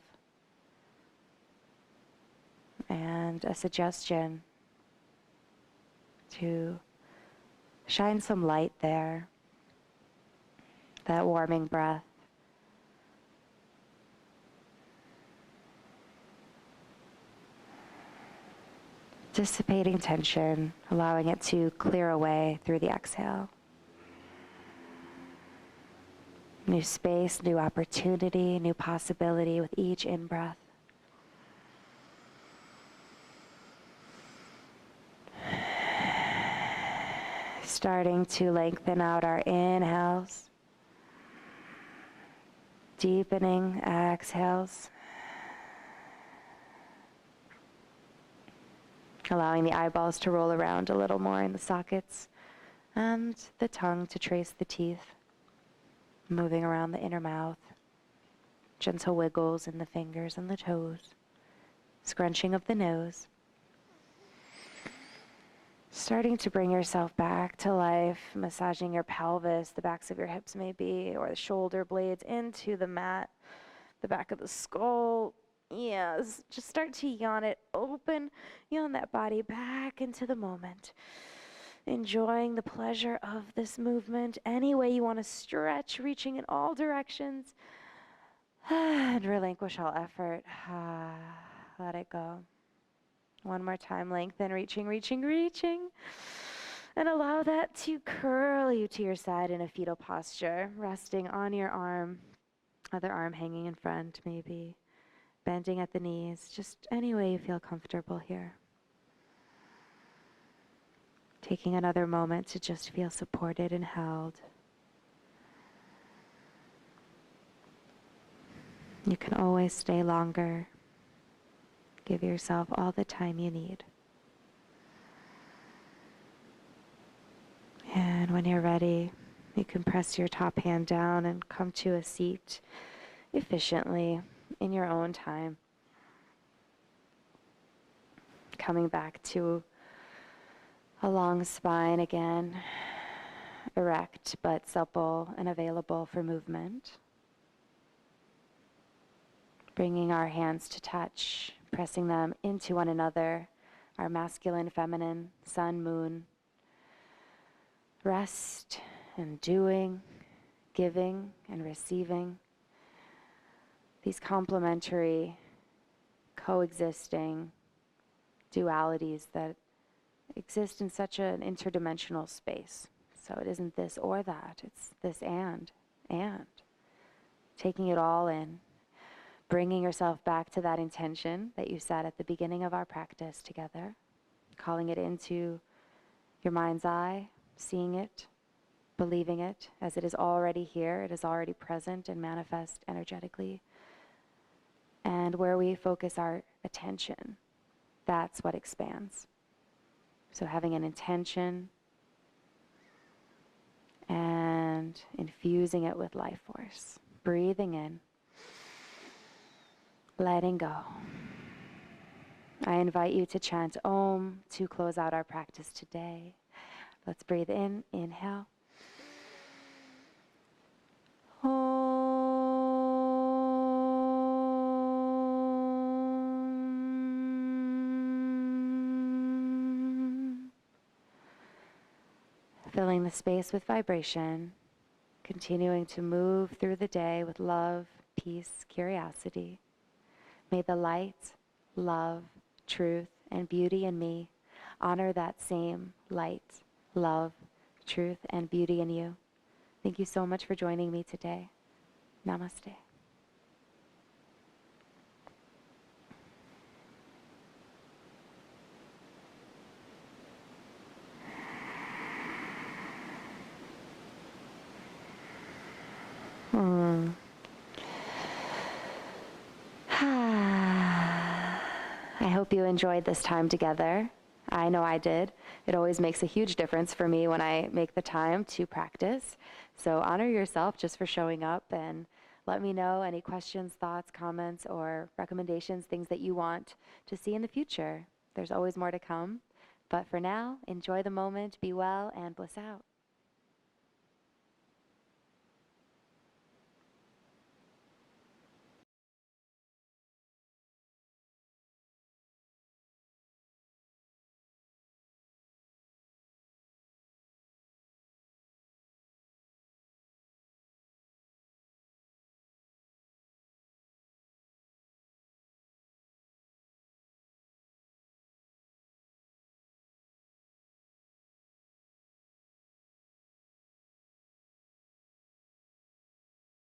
and a suggestion to shine some light there. That warming breath. Dissipating tension, allowing it to clear away through the exhale. New space, new opportunity, new possibility with each in-breath. Starting to lengthen out our inhales. Deepening exhales. Allowing the eyeballs to roll around a little more in the sockets and the tongue to trace the teeth. Moving around the inner mouth. Gentle wiggles in the fingers and the toes. Scrunching of the nose. Starting to bring yourself back to life, massaging your pelvis, the backs of your hips maybe, or the shoulder blades into the mat, the back of the skull. Yes, just start to yawn it open, yawn that body back into the moment. Enjoying the pleasure of this movement any way you want to stretch, reaching in all directions. And relinquish all effort. Let it go. One more time, lengthen, reaching, reaching, reaching. And allow that to curl you to your side in a fetal posture, resting on your arm, other arm hanging in front maybe, bending at the knees, just any way you feel comfortable here. Taking another moment to just feel supported and held. You can always stay longer. Give yourself all the time you need. And when you're ready, you can press your top hand down and come to a seat efficiently in your own time. Coming back to a long spine again, erect but supple and available for movement. Bringing our hands to touch, pressing them into one another, our masculine, feminine, sun, moon. Rest and doing, giving and receiving. These complementary, coexisting dualities that exist in such an interdimensional space. So it isn't this or that, it's this and. Taking it all in, bringing yourself back to that intention that you set at the beginning of our practice together, calling it into your mind's eye, seeing it, believing it as it is already here, it is already present and manifest energetically. And where we focus our attention, that's what expands. So having an intention and infusing it with life force. Breathing in, letting go. I invite you to chant Om to close out our practice today. Let's breathe in, inhale. Om. Filling the space with vibration, continuing to move through the day with love, peace, curiosity. May the light, love, truth, and beauty in me honor that same light, love, truth, and beauty in you. Thank you so much for joining me today. Namaste. I hope you enjoyed this time together. I know I did. It always makes a huge difference for me when I make the time to practice. So honor yourself just for showing up, and let me know any questions, thoughts, comments, or recommendations, things that you want to see in the future. There's always more to come. But for now, enjoy the moment, be well, and bliss out.